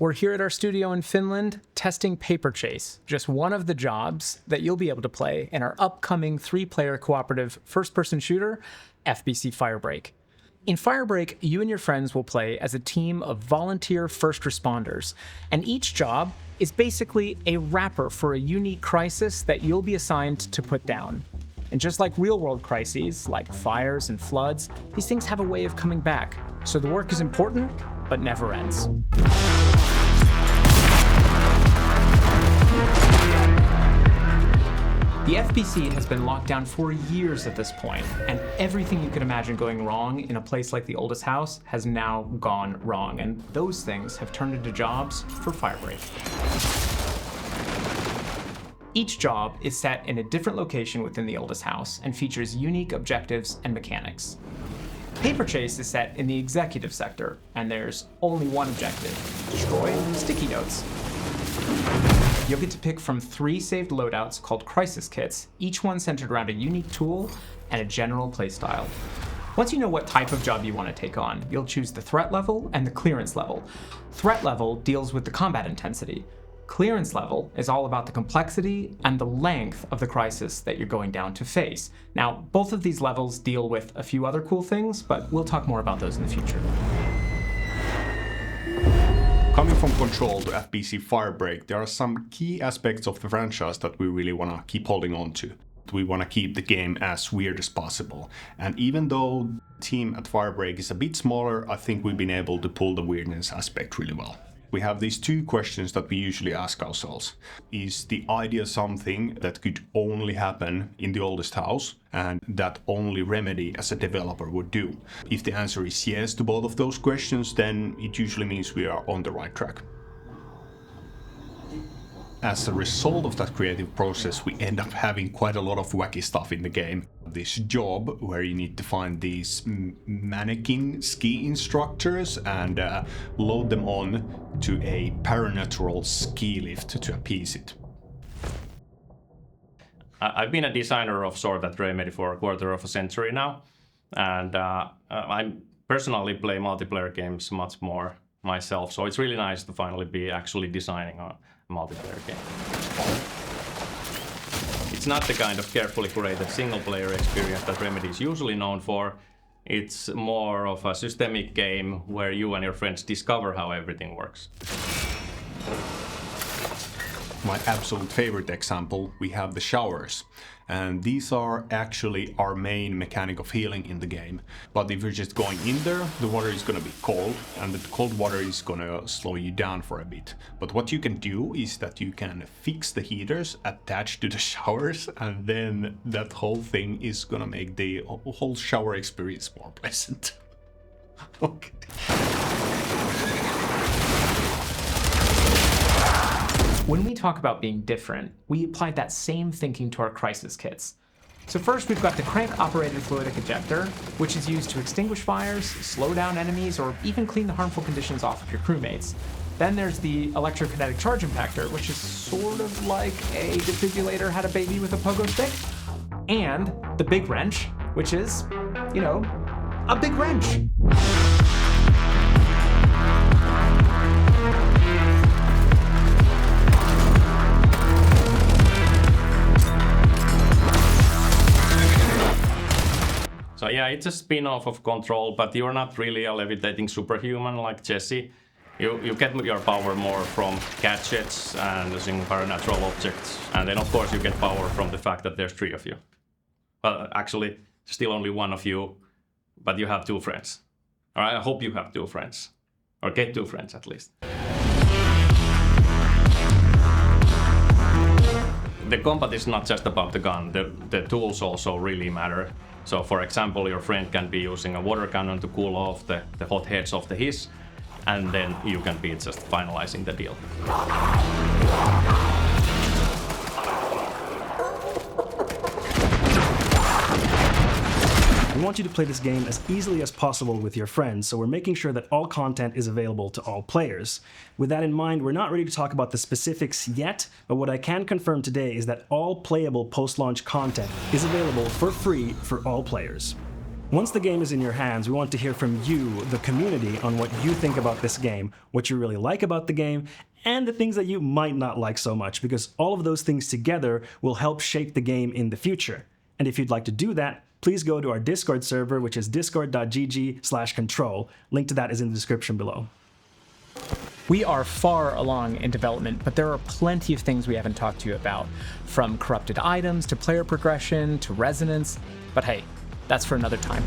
We're here at our studio in Finland testing Paper Chase, just one of the jobs that you'll be able to play in our upcoming 3-player cooperative first-person shooter, FBC Firebreak. In Firebreak, you and your friends will play as a team of volunteer first responders, and each job is basically a wrapper for a unique crisis that you'll be assigned to put down. And just like real-world crises, like fires and floods, these things have a way of coming back. So the work is important, but never ends. The FBC has been locked down for years at this point, and everything you could imagine going wrong in a place like the oldest house has now gone wrong, and those things have turned into jobs for Firebreak. Each job is set in a different location within the oldest house and features unique objectives and mechanics. Paper Chase is set in the executive sector, and there's only one objective: destroy sticky notes. You'll get to pick from 3 saved loadouts called crisis kits, each one centered around a unique tool and a general playstyle. Once you know what type of job you want to take on, you'll choose the threat level and the clearance level. Threat level deals with the combat intensity. Clearance level is all about the complexity and the length of the crisis that you're going down to face. Now, both of these levels deal with a few other cool things, but we'll talk more about those in the future. Coming from Control to FBC Firebreak, there are some key aspects of the franchise that we really want to keep holding on to. We want to keep the game as weird as possible. And even though the team at Firebreak is a bit smaller, I think we've been able to pull the weirdness aspect really well. We have these 2 questions that we usually ask ourselves. Is the idea something that could only happen in the oldest house and that only Remedy as a developer would do? If the answer is yes to both of those questions, then it usually means we are on the right track. As a result of that creative process, we end up having quite a lot of wacky stuff in the game. This job where you need to find these mannequin ski instructors and load them on to a paranatural ski lift to appease it. I've been a designer of sort at Remedy for a quarter of a century now, and I personally play multiplayer games much more myself, so it's really nice to finally be actually designing a multiplayer game. It's not the kind of carefully curated single-player experience that Remedy is usually known for. It's more of a systemic game where you and your friends discover how everything works. My absolute favorite example, we have the showers. And these are actually our main mechanic of healing in the game. But if you're just going in there, the water is going to be cold, and the cold water is going to slow you down for a bit. But what you can do is that you can fix the heaters attached to the showers, and then that whole thing is going to make the whole shower experience more pleasant. Okay. When we talk about being different, we applied that same thinking to our crisis kits. So first we've got the crank-operated fluidic ejector, which is used to extinguish fires, slow down enemies, or even clean the harmful conditions off of your crewmates. Then there's the electrokinetic charge impactor, which is sort of like a defibrillator had a baby with a pogo stick. And the big wrench, which is, you know, a big wrench. So yeah, it's a spin-off of Control, but you're not really a levitating superhuman like Jesse. You get your power more from gadgets and using paranatural objects. And then of course you get power from the fact that there's 3 of you. Well, actually, still only 1 of you, but you have 2 friends. Or I hope you have 2 friends. Or get 2 friends at least. The combat is not just about the gun, the tools also really matter. So for example, your friend can be using a water cannon to cool off the hot heads of the hiss, and then you can be just finalizing the deal. We want you to play this game as easily as possible with your friends, so we're making sure that all content is available to all players. With that in mind, we're not ready to talk about the specifics yet, but what I can confirm today is that all playable post-launch content is available for free for all players. Once the game is in your hands, we want to hear from you, the community, on what you think about this game, what you really like about the game, and the things that you might not like so much, because all of those things together will help shape the game in the future. And if you'd like to do that, please go to our Discord server, which is discord.gg/control. Link to that is in the description below. We are far along in development, but there are plenty of things we haven't talked to you about, from corrupted items to player progression to resonance. But hey, that's for another time.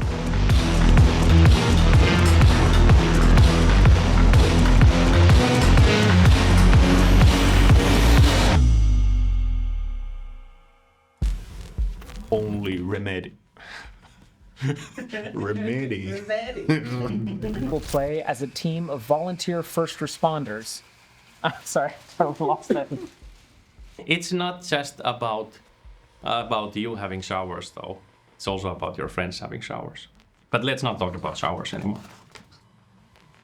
Only Remedyn. Remedyn. We'll play as a team of volunteer first responders. Sorry, I lost that. It's not just about you having showers, though. It's also about your friends having showers. But let's not talk about showers anymore.